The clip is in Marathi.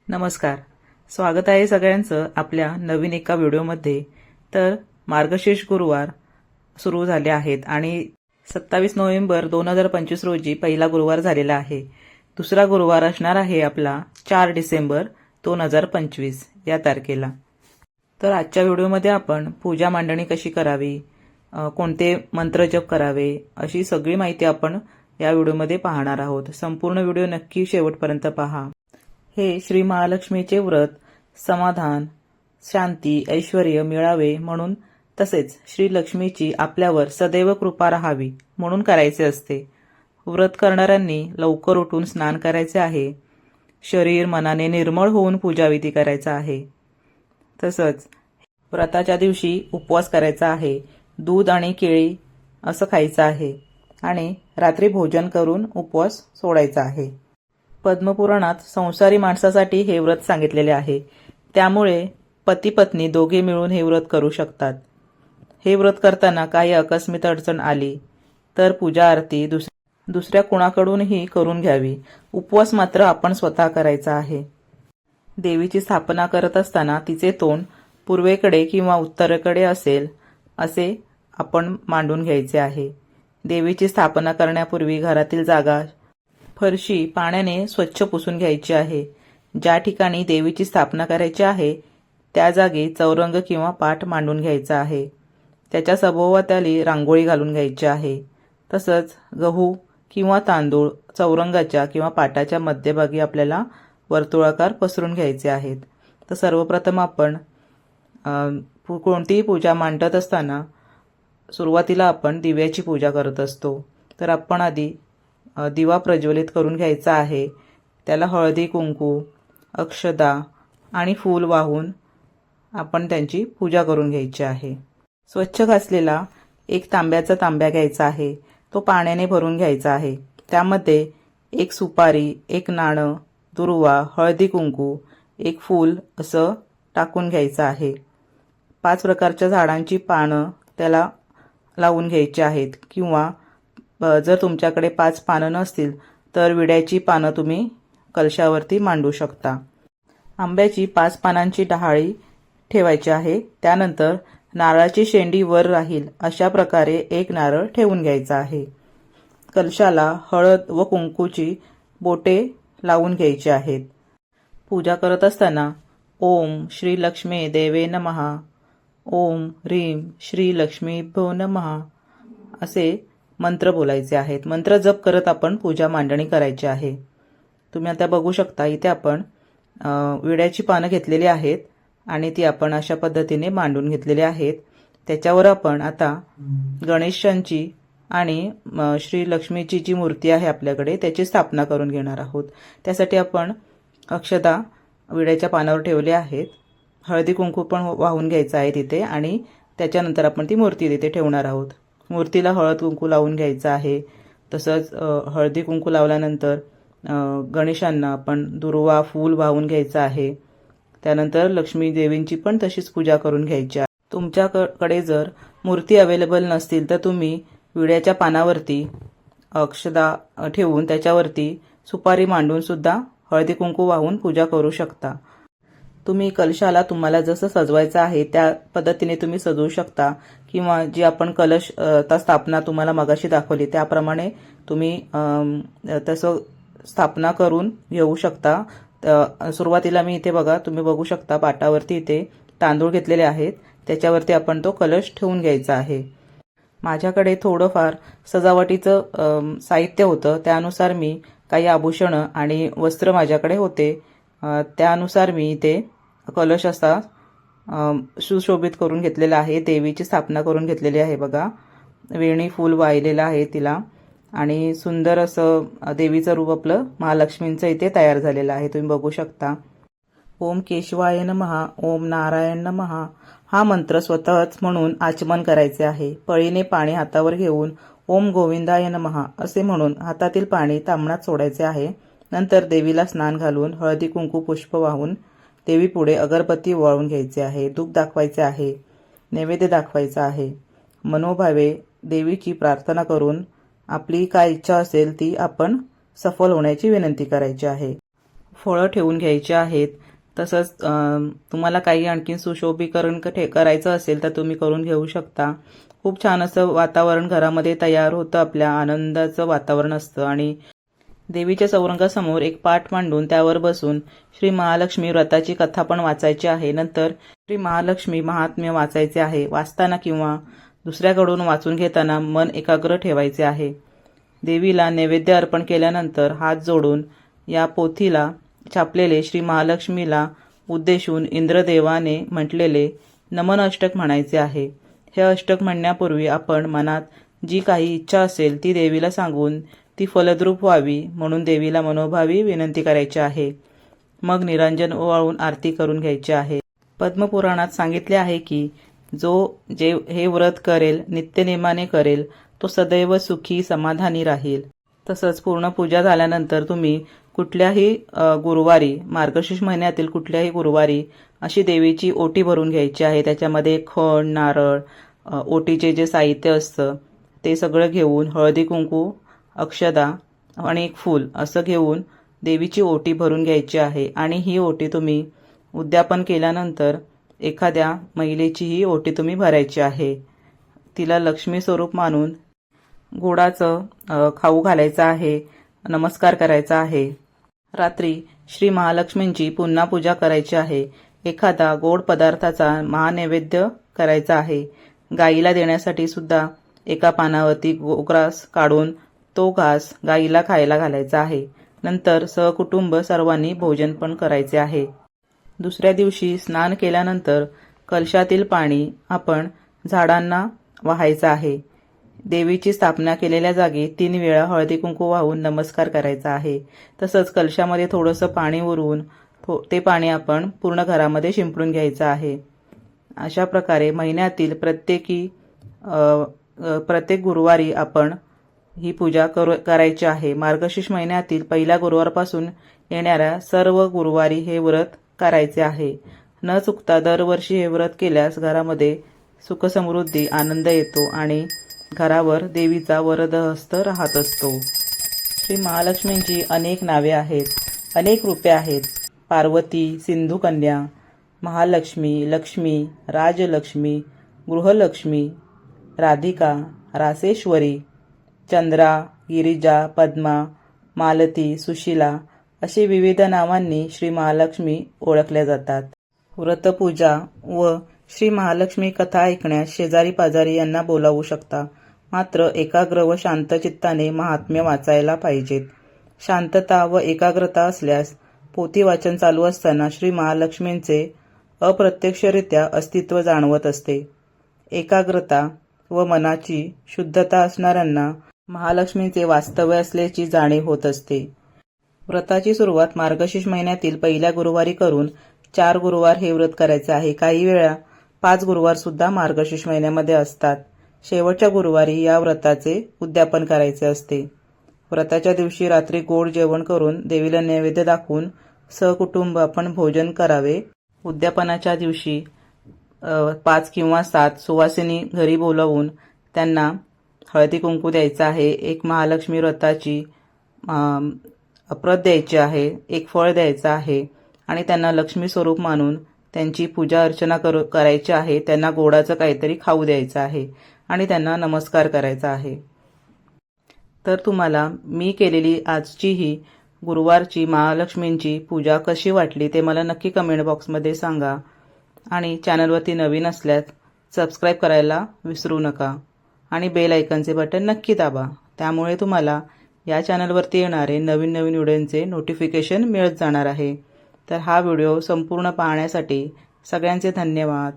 नमस्कार. स्वागत आहे सगळ्यांचं आपल्या नवीन एका व्हिडिओमध्ये. तर मार्गशीर्ष गुरुवार सुरू झाले आहेत आणि 27 नोव्हेंबर 2025 रोजी पहिला गुरुवार झालेला आहे. दुसरा गुरुवार असणार आहे आपला 4 डिसेंबर 2025 या तारखेला. तर आजच्या व्हिडिओमध्ये आपण पूजा मांडणी कशी करावी, कोणते मंत्र जप करावे, अशी सगळी माहिती आपण या व्हिडिओमध्ये पाहणार आहोत. संपूर्ण व्हिडिओ नक्की शेवटपर्यंत पहा. हे श्री महालक्ष्मीचे व्रत समाधान, शांती, ऐश्वर्य मिळावे म्हणून, तसेच श्री लक्ष्मीची आपल्यावर सदैव कृपा राहावी म्हणून करायचे असते. व्रत करणाऱ्यांनी लवकर उठून स्नान करायचे आहे. शरीर मनाने निर्मळ होऊन पूजाविधी करायचा आहे. तसंच व्रताच्या दिवशी उपवास करायचा आहे. दूध आणि केळी असं खायचं आहे आणि रात्री भोजन करून उपवास सोडायचा आहे. पद्मपुराणात संसारी माणसासाठी हे व्रत सांगितलेले आहे. त्यामुळे पती पत्नी दोघे मिळून हे व्रत करू शकतात. हे व्रत करताना काही आकस्मिक अडचण आली तर पूजा आरती दुसऱ्या कुणाकडूनही करून घ्यावी. उपवास मात्र आपण स्वतः करायचा आहे. देवीची स्थापना करत असताना तिचे तोंड पूर्वेकडे किंवा उत्तरेकडे असेल असे आपण मांडून घ्यायचे आहे. देवीची स्थापना करण्यापूर्वी घरातील जागा, फरशी पाण्याने स्वच्छ पुसून घ्यायची आहे. ज्या ठिकाणी देवीची स्थापना करायची आहे त्या जागी चौरंग किंवा पाट मांडून घ्यायचा आहे. त्याच्या सभोवताली रांगोळी घालून घ्यायची आहे. तसंच गहू किंवा तांदूळ चौरंगाच्या किंवा पाटाच्या मध्यभागी आपल्याला वर्तुळाकार पसरून घ्यायचे आहेत. तर सर्वप्रथम आपण कोणतीही पूजा मांडत असताना सुरुवातीला आपण दिव्याची पूजा करत असतो. तर आपण आधी दिवा प्रज्वलित करून घ्यायचा आहे. त्याला हळदी कुंकू, अक्षदा आणि फूल वाहून आपण त्यांची पूजा करून घ्यायची आहे. स्वच्छ घासलेला एक तांब्याचा तांब्या घ्यायचा आहे. तो पाण्याने भरून घ्यायचा आहे. त्यामध्ये एक सुपारी, एक नाणं, दुर्वा, हळदी कुंकू, एक फूल असं टाकून घ्यायचं आहे. 5 प्रकारच्या झाडांची पानं त्याला लावून घ्यायची आहेत. किंवा जर तुमच्याकडे 5 पानं नसतील तर विड्याची पानं तुम्ही कलशावरती मांडू शकता. आंब्याची 5 पानांची डहाळी ठेवायची आहे. त्यानंतर नारळाची शेंडी वर राहील अशा प्रकारे एक नारळ ठेवून घ्यायचा आहे. कलशाला हळद व कुंकूची बोटे लावून घ्यायची आहेत. पूजा करत असताना ओम श्री लक्ष्मी देवे नमः, ओम ह्रीं श्री लक्ष्मीभ्यो नमः असे मंत्र बोलायचे आहेत. मंत्र जप करत आपण पूजा मांडणी करायची आहे. तुम्ही आता बघू शकता इथे आपण विड्याची पानं घेतलेली आहेत आणि ती आपण अशा पद्धतीने मांडून घेतलेली आहेत. त्याच्यावर आपण आता गणेशांची आणि श्री लक्ष्मीची जी मूर्ती आहे आपल्याकडे त्याची स्थापना करून घेणार आहोत. त्यासाठी आपण अक्षदा विड्याच्या पानावर ठेवले आहेत. हळदी कुंकू पण वाहून घ्यायचं आहे तिथे आणि त्याच्यानंतर आपण ती मूर्ती तिथे ठेवणार आहोत. मूर्तीला हळद कुंकू लावून घ्यायचं आहे. तसंच हळदी कुंकू लावल्यानंतर गणेशांना आपण दुर्वा फूल वाहून घ्यायचं आहे. त्यानंतर लक्ष्मी देवींची पण तशीच पूजा करून घ्यायची आहे. तुमच्याकडे जर मूर्ती अवेलेबल नसतील तर तुम्ही विड्याच्या पानावरती अक्षदा ठेवून त्याच्यावरती सुपारी मांडून सुद्धा हळदी कुंकू वाहून पूजा करू शकता. तुम्ही कलशाला तुम्हाला जसं सजवायचं आहे त्या पद्धतीने तुम्ही सजवू शकता. किंवा जी आपण कलश स्थापना तुम्हाला मगाशी दाखवली त्याप्रमाणे तुम्ही तसं स्थापना करून घेऊ शकता. सुरुवातीला मी इथे बघा तुम्ही बघू शकता पाटावरती इथे तांदूळ घेतलेले आहेत. त्याच्यावरती आपण तो कलश ठेवून घ्यायचा आहे. माझ्याकडे थोडंफार सजावटीचं साहित्य होतं. त्यानुसार मी काही आभूषणं आणि वस्त्र माझ्याकडे होते. त्यानुसार मी इथे कलश असा सुशोभित करून घेतलेला आहे. देवीची स्थापना करून घेतलेली आहे. बघा वेणी फूल वाहिलेलं आहे तिला आणि सुंदर असं देवीचं रूप आपलं महालक्ष्मींचं इथे तयार झालेलं आहे. तुम्ही बघू शकता. ओम केशवाय नमः, ओम नारायण नमः हा मंत्र स्वतःच म्हणून आचमन करायचे आहे. पळीने पाणी हातावर घेऊन ओम गोविंदाय नमः असे म्हणून हातातील पाणी तांबणात सोडायचे आहे. नंतर देवीला स्नान घालून हळदी कुंकू पुष्प वाहून देवीपुढे अगरबत्ती ओवाळून घ्यायचे आहे. धूप दाखवायचे आहे. नैवेद्य दाखवायचा आहे. मनोभावे देवीची प्रार्थना करून आपली काय इच्छा असेल ती आपण सफल होण्याची विनंती करायची आहे. फळं ठेवून घ्यायची आहेत. तसंच तुम्हाला काही आणखी सुशोभीकरण करायचं असेल तर तुम्ही करून घेऊ शकता. खूप छान असं वातावरण घरामध्ये तयार होतं, आपल्या आनंदाचं वातावरण असतं. आणि देवीच्या चौरंगासमोर एक पाट मांडून त्यावर बसून श्री महालक्ष्मी व्रताची कथा पण वाचायची आहे. नंतर श्री महालक्ष्मी महात्म्य वाचायचे आहे. वाचताना किंवा दुसऱ्याकडून वाचून घेताना मन एकाग्र ठेवायचे आहे. देवीला नैवेद्य अर्पण केल्यानंतर हात जोडून या पोथीला छापलेले श्री महालक्ष्मीला उद्देशून इंद्रदेवाने म्हटलेले नमन अष्टक म्हणायचे आहे. हे अष्टक म्हणण्यापूर्वी आपण मनात जी काही इच्छा असेल ती देवीला सांगून ती फलद्रूप व्हावी म्हणून देवीला मनोभावी विनंती करायची आहे. मग निरांजन ओवाळून आरती करून घ्यायची आहे. पद्मपुराणात सांगितले आहे की जे हे व्रत करेल, नित्यनेमाने करेल, तो सदैव सुखी समाधानी राहील. तसंच पूर्ण पूजा झाल्यानंतर तुम्ही कुठल्याही गुरुवारी, मार्गशीर्ष महिन्यातील कुठल्याही गुरुवारी अशी देवीची ओटी भरून घ्यायची आहे. त्याच्यामध्ये खण, नारळ, ओटीचे जे साहित्य असतं ते सगळं घेऊन हळदी कुंकू, अक्षदा आणि एक फूल असं घेऊन देवीची ओटी भरून घ्यायची आहे. आणि ही ओटी तुम्ही उद्यापन केल्यानंतर एखाद्या महिलेची ही ओटी तुम्ही भरायची आहे. तिला लक्ष्मी स्वरूप मानून गोडाचं खाऊ घालायचं आहे, नमस्कार करायचा आहे. रात्री श्री महालक्ष्मींची पुन्हा पूजा करायची आहे. एखादा गोड पदार्थाचा महानैवेद्य करायचा आहे. गाईला देण्यासाठी सुद्धा एका पानावरती गोग्रास काढून तो घास गाईला खायला घालायचा आहे. नंतर सहकुटुंब सर्वांनी भोजन पण करायचे आहे. दुसऱ्या दिवशी स्नान केल्यानंतर कलशातील पाणी आपण झाडांना वाहायचं आहे. देवीची स्थापना केलेल्या जागी 3 वेळा हळदी कुंकू वाहून नमस्कार करायचा आहे. तसंच कलशामध्ये थोडंसं पाणी उरून ते पाणी आपण पूर्ण घरामध्ये शिंपडून घ्यायचं आहे. अशा प्रकारे महिन्यातील प्रत्येक गुरुवारी आपण ही पूजा करायची आहे. मार्गशीर्ष महिन्यातील पहिल्या गुरुवारपासून येणाऱ्या सर्व गुरुवारी हे व्रत करायचे आहे. न चुकता दरवर्षी हे व्रत केल्यास घरामध्ये सुखसमृद्धी, आनंद येतो आणि घरावर देवीचा वरदहस्त राहत असतो. श्री महालक्ष्मींची अनेक नावे आहेत, अनेक रूपे आहेत. पार्वती, सिंधुकन्या, महालक्ष्मी, लक्ष्मी, राजलक्ष्मी, गृहलक्ष्मी, राधिका, रासेश्वरी, चंद्रा, गिरिजा, पद्मा, मालती, सुशीला अशी विविध नावांनी श्री महालक्ष्मी ओळखल्या जातात. व्रतपूजा व श्री महालक्ष्मी कथा ऐकण्यास शेजारी पाजारी यांना बोलावू शकता. मात्र एकाग्र व शांत चित्ताने महात्म्य वाचायला पाहिजेत. शांतता व एकाग्रता असल्यास पोथी वाचन चालू असताना श्री महालक्ष्मींचे अप्रत्यक्षरित्या अस्तित्व जाणवत असते. एकाग्रता व मनाची शुद्धता असणाऱ्यांना महालक्ष्मींचे वास्तव्य असल्याची जाणीव होत असते. व्रताची सुरुवात मार्गशीर्ष महिन्यातील पहिल्या गुरुवारी करून 4 गुरुवार हे व्रत करायचे आहे. काही वेळा 5 गुरुवार सुद्धा मार्गशीर्ष महिन्यामध्ये असतात. शेवटच्या गुरुवारी या व्रताचे उद्यापन करायचे असते. व्रताच्या दिवशी रात्री गोड जेवण करून देवीला नैवेद्य दाखवून सहकुटुंब आपण भोजन करावे. उद्यापनाच्या दिवशी 5 किंवा 7 सुवासिनी घरी बोलावून त्यांना हळदी कुंकू द्यायचं आहे. एक महालक्ष्मी व्रताची प्रत द्यायची आहे, एक फळ द्यायचं आहे आणि त्यांना लक्ष्मी स्वरूप मानून त्यांची पूजा अर्चना करायची आहे. त्यांना गोडाचं काहीतरी खाऊ द्यायचं आहे आणि त्यांना नमस्कार करायचा आहे. तर तुम्हाला मी केलेली आजची ही गुरुवारची महालक्ष्मींची पूजा कशी वाटली ते मला नक्की कमेंट बॉक्समध्ये सांगा. आणि चॅनलवरती नवीन असल्यास सबस्क्राईब करायला विसरू नका आणि बेल आयकॉनचे बटन नक्की दाबा. त्यामुळे तुम्हाला या चॅनलवरती येणारे नवीन व्हिडिओचे नोटिफिकेशन मिळत जाणार आहे. तर हा व्हिडिओ संपूर्ण पाहण्यासाठी सगळ्यांचे धन्यवाद.